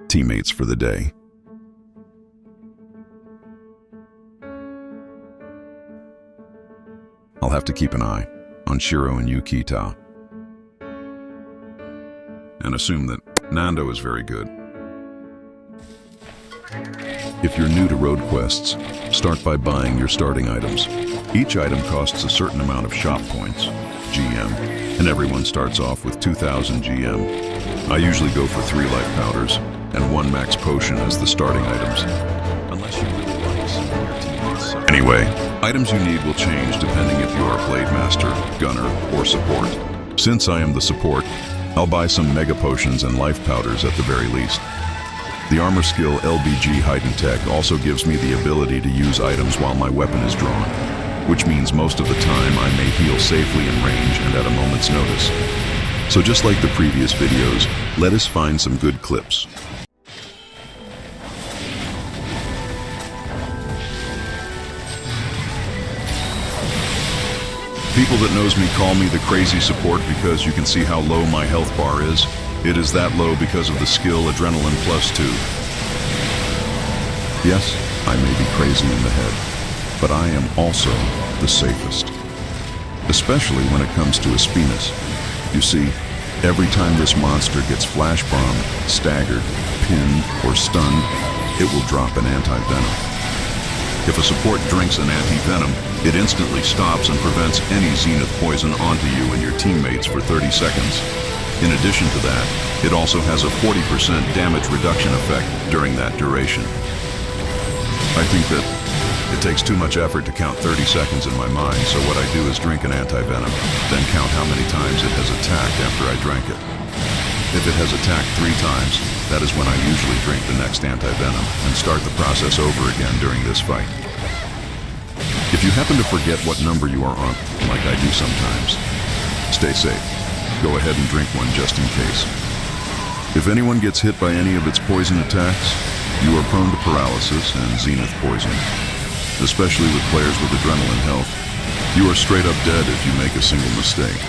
Teammates for the day. I'll have to keep an eye on Shiro and Yukita, and assume that Nando is very good. If you're new to road quests, start by buying your starting items. Each item costs a certain amount of shop points, GM, and everyone starts off with 2,000 GM. I usually go for 3 life powders and 1 max potion as the starting items, unless you really like some of your teammates. Anyway, items you need will change depending if you are a blade master, gunner, or support. Since I am the support, I'll buy some mega potions and life powders at the very least. The armor skill LBG Heightened Tech also gives me the ability to use items while my weapon is drawn, which means most of the time I may heal safely in range and at a moment's notice. So just like the previous videos, let us find some good clips. People that knows me call me the crazy support because you can see how low my health bar is. It is that low because of the skill Adrenaline +2. Yes, I may be crazy in the head, but I am also the safest. Especially when it comes to Espinas. You see, every time this monster gets flash bombed, staggered, pinned, or stunned, it will drop an anti-venom. If a support drinks an anti-venom, it instantly stops and prevents any zenith poison onto you and your teammates for 30 seconds. In addition to that, it also has a 40% damage reduction effect during that duration. I think that it takes too much effort to count 30 seconds in my mind, so what I do is drink an anti-venom, then count how many times it has attacked after I drank it. If it has attacked 3 times, that is when I usually drink the next anti-venom and start the process over again during this fight. If you happen to forget what number you are on, like I do sometimes, stay safe. Go ahead and drink one just in case. If anyone gets hit by any of its poison attacks, you are prone to paralysis and zenith poisoning. Especially with players with adrenaline health, you are straight up dead if you make a single mistake.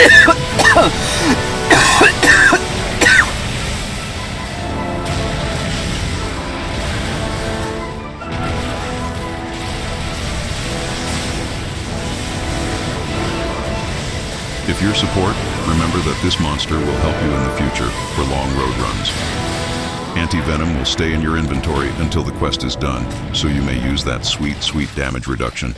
If you're support, remember that this monster will help you in the future for long road runs. Anti-venom will stay in your inventory until the quest is done, so you may use that sweet, sweet damage reduction.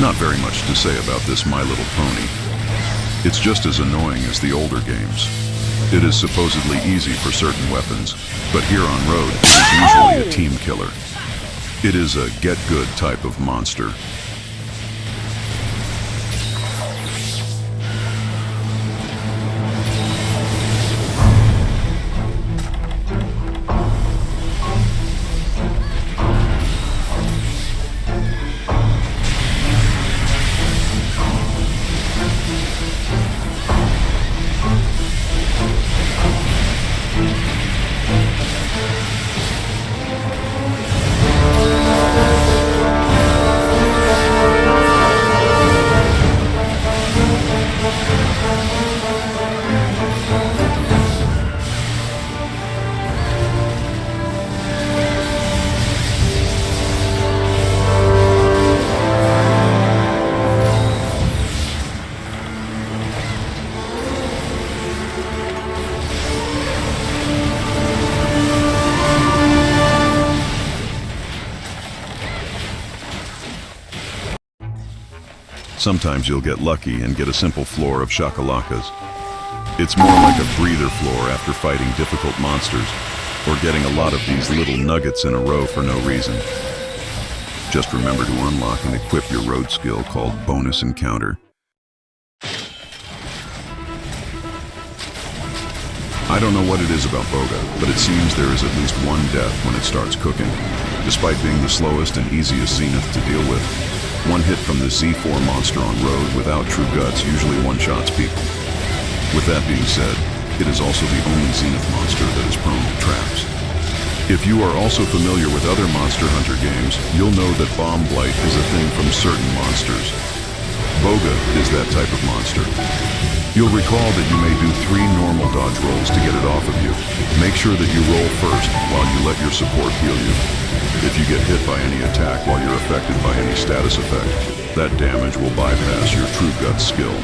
Not very much to say about this My Little Pony. It's just as annoying as the older games. It is supposedly easy for certain weapons, but here on road, it is usually a team killer. It is a get-good type of monster. Sometimes you'll get lucky and get a simple floor of shakalakas. It's more like a breather floor after fighting difficult monsters, or getting a lot of these little nuggets in a row for no reason. Just remember to unlock and equip your road skill called Bonus Encounter. I don't know what it is about Boga, but it seems there is at least one death when it starts cooking. Despite being the slowest and easiest Zenith to deal with, one hit from the Z4 monster on road without true guts usually one-shots people. With that being said, it is also the only Zenith monster that is prone to traps. If you are also familiar with other Monster Hunter games, you'll know that Bomb Blight is a thing from certain monsters. Boga is that type of monster. You'll recall that you may do 3 normal dodge rolls to get it off of you. Make sure that you roll first while you let your support heal you. If you get hit by any attack while you're affected by any status effect, that damage will bypass your True Guts skill.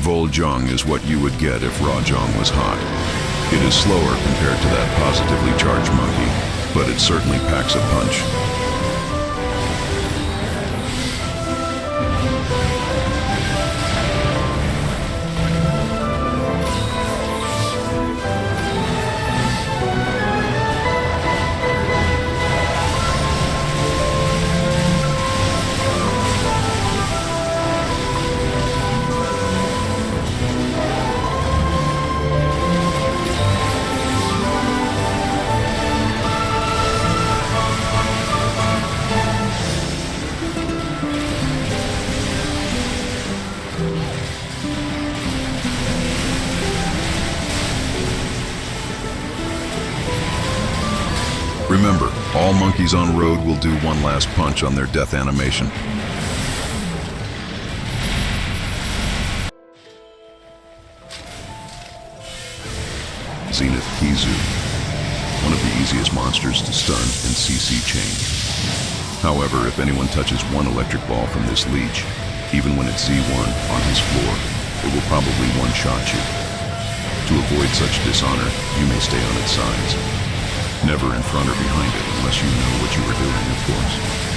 Voljeong is what you would get if Rajong was hot. It is slower compared to that positively charged monkey, but it certainly packs a punch. Remember, all monkeys on road will do one last punch on their death animation. Zenith Kizu, one of the easiest monsters to stun in CC Chain. However, if anyone touches one electric ball from this leech, even when it's Z1 on his floor, it will probably one-shot you. To avoid such dishonor, you may stay on its sides. Never in front or behind it unless you know what you were doing, of course.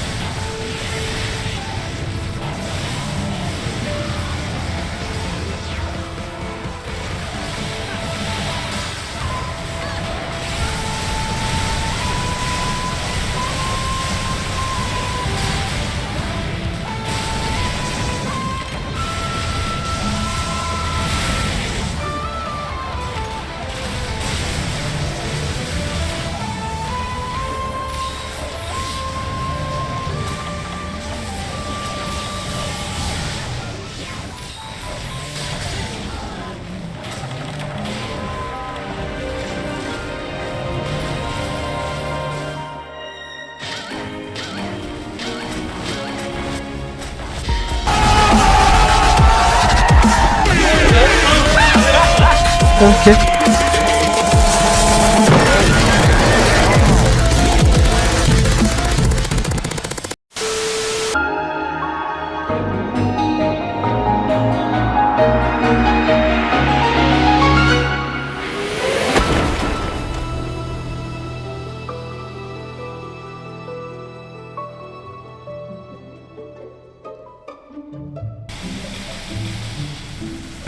Okay.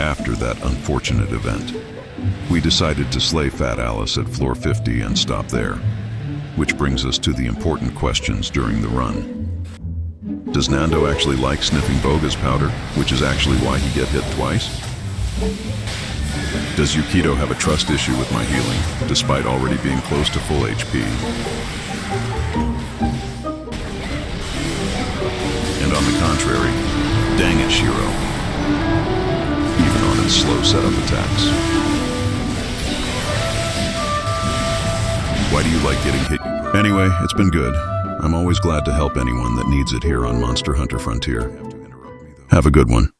After that unfortunate event, we decided to slay Fat Alice at floor 50 and stop there, which brings us to the important questions during the run. Does Nando actually like sniffing bogus powder, which is actually why he get hit twice? Does Yukito have a trust issue with my healing, despite already being close to full HP? And on the contrary, dang it, Shiro. Even on its slow setup attacks. Why do you like getting hit? Anyway, it's been good. I'm always glad to help anyone that needs it here on Monster Hunter Frontier. Have a good one.